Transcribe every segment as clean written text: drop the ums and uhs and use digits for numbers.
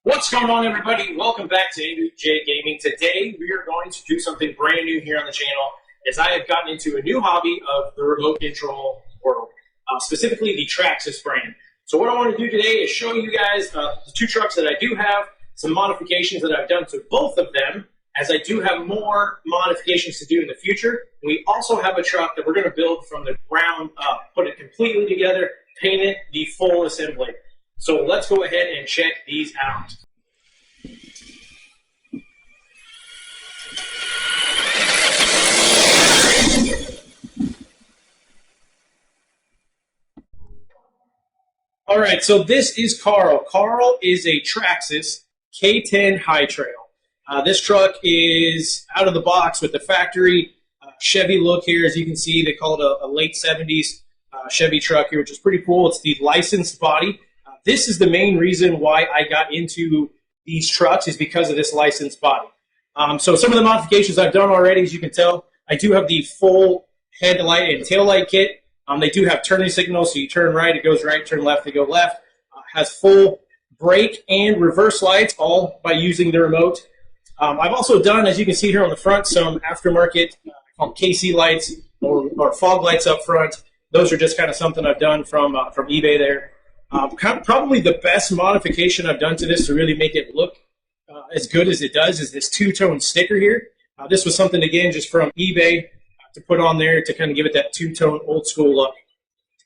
What's going on, everybody? Welcome back to AJ Gaming. Today, we are going to do something brand new here on the channel, as I have gotten into a new hobby of the remote control world, specifically the Traxxas brand. So what I want to do today is show you guys the two trucks that I do have, some modifications that I've done to both of them, as I do have more modifications to do in the future. We also have a truck that we're going to build from the ground up, put it completely together, paint it the full assembly. So let's go ahead and check these out. All right, so this is Carl. Carl is a Traxxas K10 Hightrail. This truck is out of the box with the factory Chevy look here. As you can see, they call it a late 70s Chevy truck here, which is pretty cool. It's the licensed body. This is the main reason why I got into these trucks, is because of this licensed body. So some of the modifications I've done already, as you can tell, I do have the full headlight and tail light kit. They do have turning signals, so you turn right, it goes right, turn left, it goes left. Has full brake and reverse lights, all by using the remote. I've also done, as you can see here on the front, some aftermarket KC lights or fog lights up front. Those are just kind of something I've done from eBay there. Probably the best modification I've done to this to really make it look as good as it does is this two-tone sticker here. This was something, again, just from eBay to put on there to kind of give it that two-tone old-school look.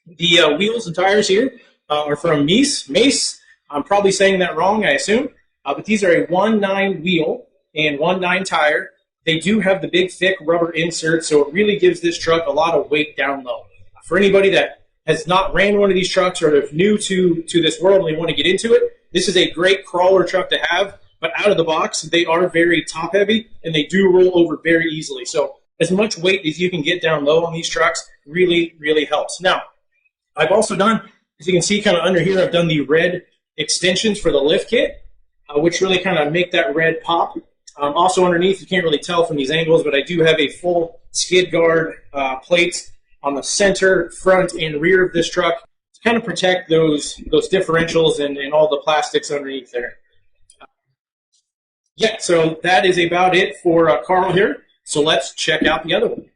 The wheels and tires here are from Mace. I'm probably saying that wrong, I assume. But these are a 1.9 wheel and 1.9 tire. They do have the big, thick rubber insert, so it really gives this truck a lot of weight down low. For anybody that has not ran one of these trucks or is new to this world and they want to get into it, this is a great crawler truck to have. But out of the box, they are very top heavy and they do roll over very easily. So as much weight as you can get down low on these trucks really, really helps. Now, I've also done, as you can see kind of under here, I've done the red extensions for the lift kit, which really kind of make that red pop. Also underneath, you can't really tell from these angles, but I do have a full skid guard plate on the center, front, and rear of this truck to kind of protect those differentials and all the plastics underneath there. Yeah, so that is about it for Carl here. So let's check out the other one.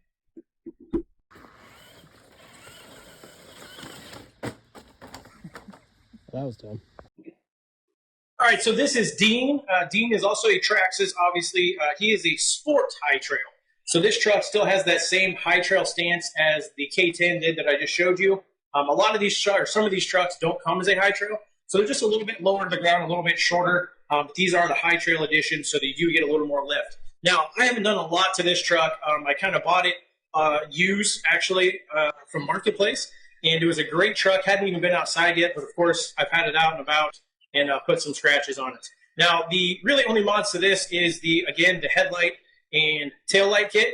That was dumb. All right, so this is Dean. Dean is also a Traxxas, obviously. He is a sport Hightrail. So this truck still has that same Hightrail stance as the K10 did that I just showed you. A lot of these trucks, some of these trucks don't come as a Hightrail, so they're just a little bit lower to the ground, a little bit shorter. But these are the Hightrail edition, so they do get a little more lift. Now, I haven't done a lot to this truck. I kind of bought it used, actually, from Marketplace, and it was a great truck. Hadn't even been outside yet, but of course, I've had it out and about and put some scratches on it. Now, the really only mods to this is, again, the headlight and tail light kit.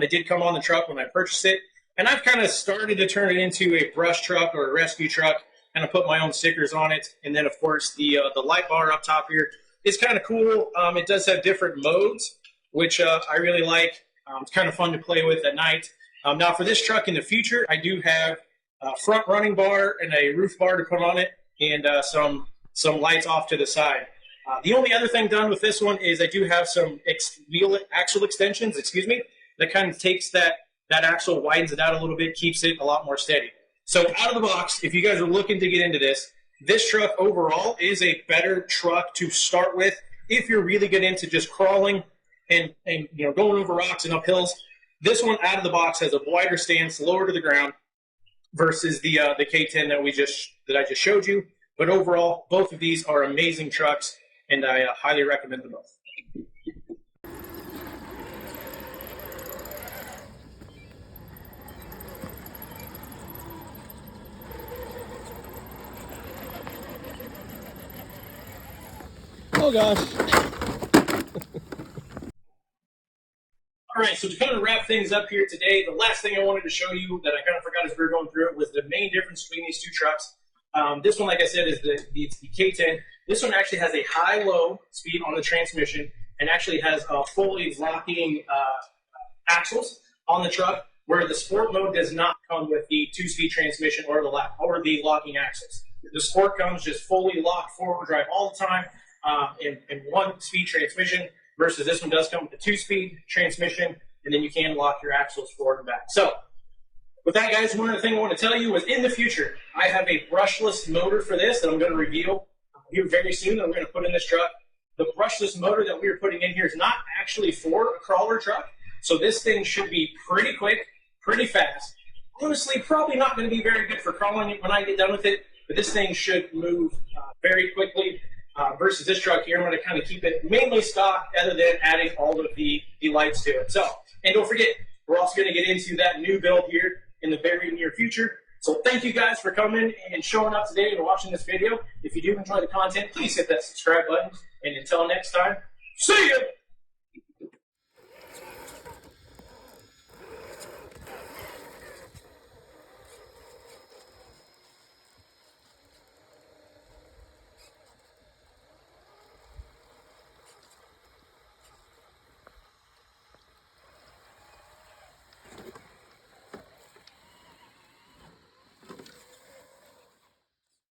They did come on the truck when I purchased it, and I've kind of started to turn it into a brush truck or a rescue truck, and I put my own stickers on it. And then, of course, the light bar up top here is kind of cool. It does have different modes, which I really like. It's kind of fun to play with at night. Now, for this truck in the future, I do have a front running bar and a roof bar to put on it, and some lights off to the side. The only other thing done with this one is I do have some wheel axle extensions, that kind of takes that axle, widens it out a little bit, keeps it a lot more steady. So out of the box, if you guys are looking to get into this truck overall is a better truck to start with if you're really good into just crawling and going over rocks and up hills. This one out of the box has a wider stance, lower to the ground, versus the K10 that I just showed you. But overall, both of these are amazing trucks, and I highly recommend them both. Oh gosh. All right, so to kind of wrap things up here today, the last thing I wanted to show you that I kind of forgot as we were going through it was the main difference between these two trucks. This one, like I said, is the K10. This one actually has a high-low speed on the transmission and actually has fully locking axles on the truck, where the sport mode does not come with the two-speed transmission or the locking axles. The sport comes just fully locked forward drive all the time. and 1-speed transmission versus this one does come with a 2-speed transmission, and then you can lock your axles forward and back. So with that, guys, one other thing I want to tell you is in the future, I have a brushless motor for this that I'm going to reveal here very soon that I'm going to put in this truck. The brushless motor that we are putting in here is not actually for a crawler truck, so this thing should be pretty quick, pretty fast. Honestly, probably not going to be very good for crawling when I get done with it, but this thing should move very quickly versus this truck here. I'm going to kind of keep it mainly stock other than adding all of the lights to it. So, and don't forget, we're also going to get into that new build here in the very near future. So thank you guys for coming and showing up today and watching this video. If you do enjoy the content, please hit that subscribe button. And until next time, see ya!